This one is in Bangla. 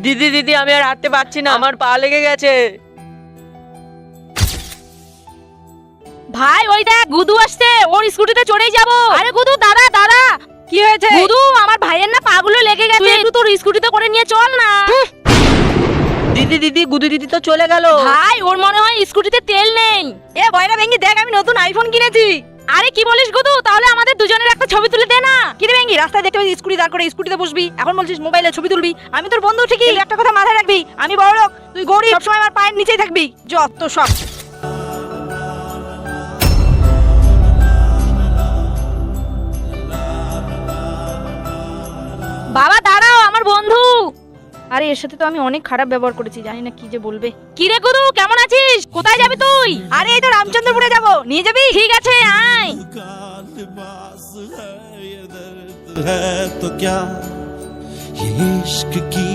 দিদি দিদি আমি আর হাঁটতে পারছি না, আমার পা লেগে গেছে। ভাই ওই দেখ গুদু আসছে, ওর স্কুটিতে চড়েই যাবো। আরে গুদু দাঁড়া দাঁড়া। কি হয়েছে? গুদু আমার ভাইয়ের না পাগুলো লেগে গেছে, তুই একটু তোর স্কুটিতে করে নিয়ে চল না। দিদি দিদি গুদু দিদি তো চলে গেল। ভাই ওর মনে হয় স্কুটিতে তেল নেই। এ বয়রা ভেঙ্গি দেখ, আমি নতুন আইফোন কিনেছি। আরে কি বলিস গুদু, তাহলে আমাদের দুজনের একটা ছবি তুলে দে না। কি রে ভেঙ্গি, রাস্তায় দেখতে পাচ্ছি স্কুটি দাঁড় করে স্কুটিতে বসবি, এখন বলছিস মোবাইলে ছবি তুলবি। আমি তোর বন্ধু ঠিকই, কিন্তু একটা কথা মাথায় রাখবি, আমি বড় লোক, তুই গরিব, সবসময় আমার পায়ের নিচেই থাকবি। যত সব। বাবা দাঁড়াও, আমার বন্ধু। আরে এর সাথে তো আমি অনেক খারাপ ব্যবহার করেছি, জানি না কি যে বলবে। কি রে গুদু, কেমন আছিস? কোথায় যাবি তুই? আরে এই তো রামচন্দ্রপুরে যাবো, নিয়ে যাবি? ঠিক আছে আয়। है तो क्या ये इश्क की